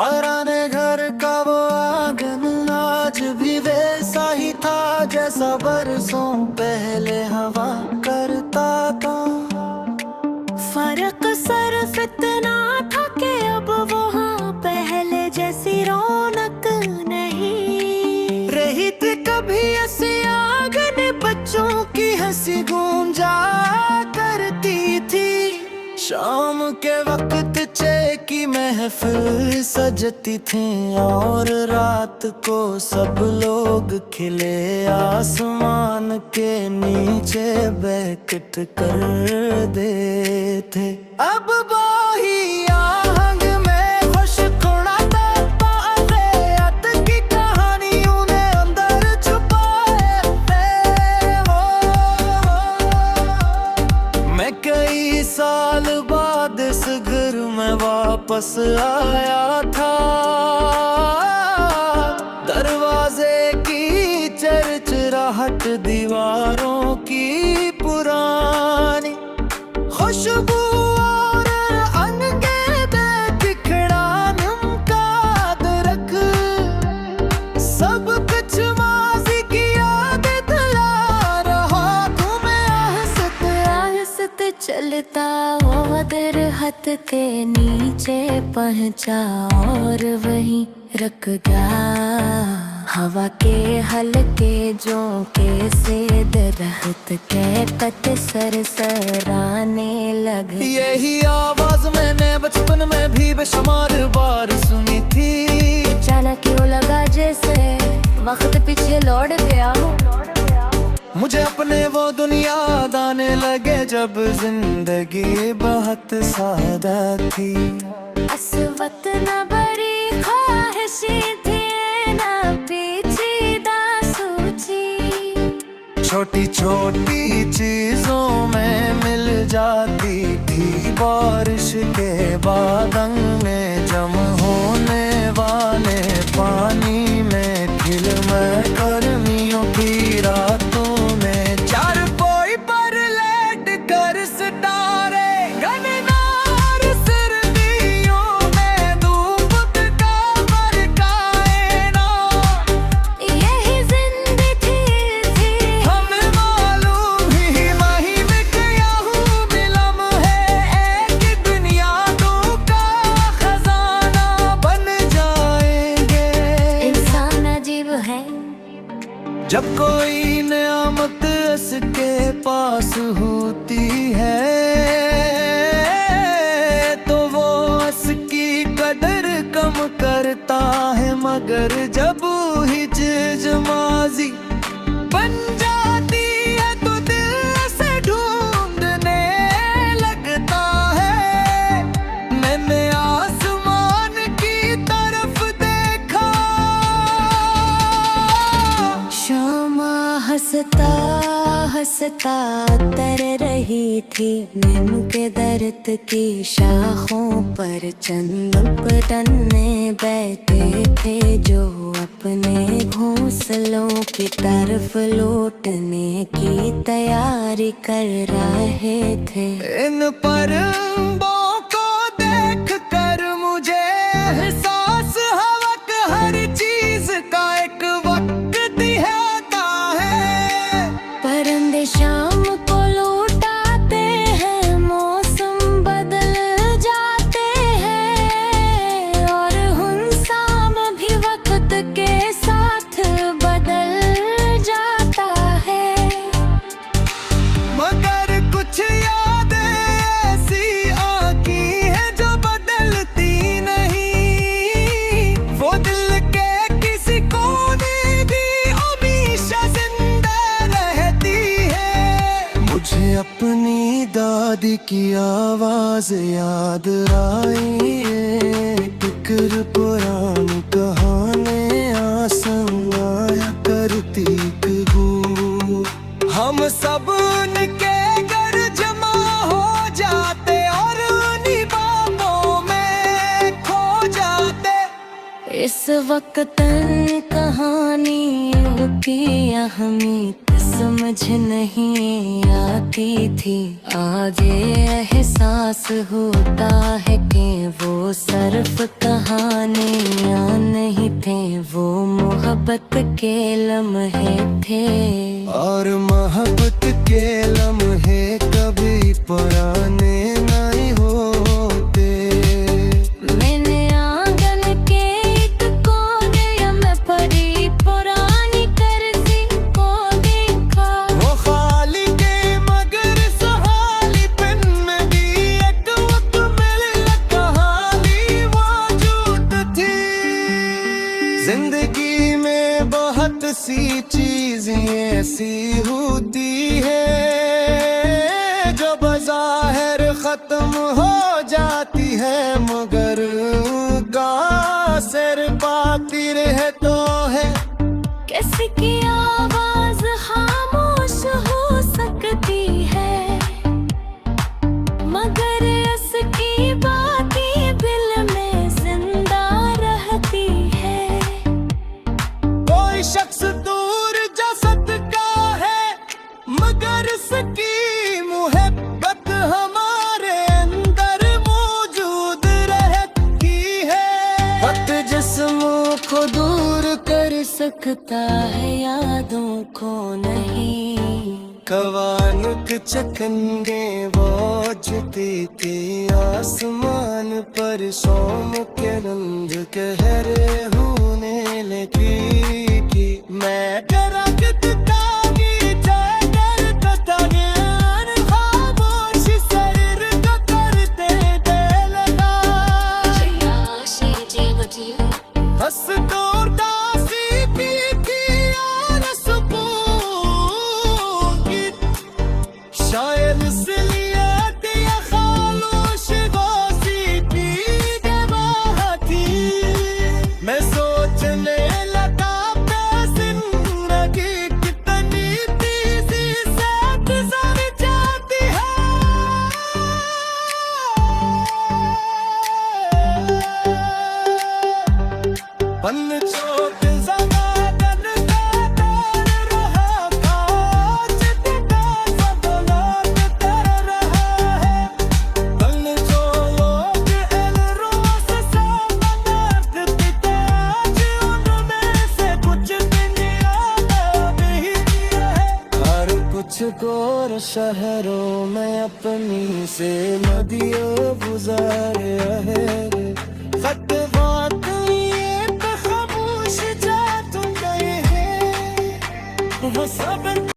पुराने घर का वो आंगन आज भी वैसा ही था जैसा बरसों पहले हवा करता था। फर्क सिर्फ इतना था कि अब वहाँ पहले जैसी रौनक नहीं रही थी कभी ऐसी आंगन, बच्चों की हंसी गूंजा करती थी। शाम के वक्त चाय की महफिल सजती थी और रात को सब लोग खिले आसमान के नीचे बैठ कर देते। अब वही आहंग में खुश खुड़ाता बाक़यात की कहानी उन्हें अंदर छुपाए मैं कई साल बाद इस घर में वापस आया था। दरवाजे की चरचराहट, दीवारों की पुरानी खुशबू और अनगिनत बिखरा नमका अदरक, सब कुछ माज़ी की याद दिला रहा तुम्हें। आहिस्ते चलता वो दरख्त के नीचे पहुंचा और वहीं रुक गया। हवा के हल्के झोंके से दरख्त के पत्ते सरसराने लगे। यही आवाज मैंने बचपन में भी बेशुमार बार सुनी थी। अचानक क्यों लगा जैसे वक्त पीछे लौट गया। मुझे अपने वो दुनिया याद आने लगे जब जिंदगी बहुत सादा थी। इस वक्त न बड़ी ख्वाहिशें थी न पेचीदा सोची। छोटी छोटी चीजों में मिल जाती थी बारिश के बाद में जम होने वाले पानी में खिल मैं गर्मियों की रातों में चारपाई पर लेट कर सितारे गननार सर्दियों में धूप का बरकाए ना। यही जिंदगी थी हमें मालूम ही नहीं में क्या हूँ मिलम है एक दुनिया दो का खजाना बन जाएंगे। इंसान अजीब है जब कोई नियामत इसके पास होती है तो वो इसकी कदर कम करता है, मगर जब ही चीज माजी बन जाती है तो दिल से ढूंढने लगता है। मैंने आसमान की तरफ देखा, शामा हंसता हंसता तर रही थी। नीम के दरख्त की शाखों पर चंद पतंगे बैठे थे जो अपने घोंसलों की तरफ लौटने की तैयारी कर रहे थे। इन परिंदों को देख कर मुझे एहसास हवा का हर चीज का एक वक्त आता है। परिंदे शाम को लौट आते हैं, मौसम बदल जाते हैं और हुंसाम भी वक्त के साथ बदल जाता है। मगर कुछ यादें ऐसी आकी हैं जो बदलती नहीं। वो दिल के किसी कोने भी हमेशा जिंदा रहती है। मुझे अपनी दादी की आवाज याद आई, फिक्र पुरानी कहानियां सुनाया करती गू। हम सब उनके घर जमा हो जाते और उन्हीं बातों में खो जाते। इस वक्त कहानियों की अहमियत समझ नहीं आती। उठी थी। आज ये एहसास होता है कि वो सिर्फ कहानियाँ नहीं थे, वो मोहब्बत के लम्हे थे। और मोहब्बत के लम्हे कभी पुराने नहीं होते। मैंने आंगन के एक कोने में पड़ी पुरानी कर्जी को देखा। वो खाली के मगर सहाली पिन में भी एक वक्त मिल कहानी मौजूद थी। जिंदगी में बहुत सी चीजें ऐसी होती है जो बज़ाहिर खत्म हो जाती है, मगर का सिर पाती रहे तो है। किसी की आवाज खामोश हो सकती है, मगर उसकी बातें दिल में जिंदा रहती है। कोई शख्स दूर जा सकता है, मगर उसकी मुहब्बत हमारे अंदर मौजूद रहती है। वक्त जिस्मों को दूर कर सकता है, यादों को नहीं। कवानुक चकंदे बोझती थी आसमान पर, सोम के रंग गहरे होने लगी थी। मैं दरख्त तागी चादर कतागे खामोशी सर का करते दे लगा। हंस तो उदासी की और सुकून की, शायद इसलिए दिया खामोश गोसी की दवा थी। मैं सोचने लगा जिंदगी कितनी तेजी से गुजर जाती है। पल चोट ज़मानत का दौर रहा था, जितना सब लौट कर रहा है। पल जो लोग इन रोज़ से मनात थे, आज उनमें से कुछ दुनिया में ही है। हर कुछ गोर शहरों में अपनी से नदियों गुजारे है। खत बात ये पे खामोश जा तुम गए हैं, वो सब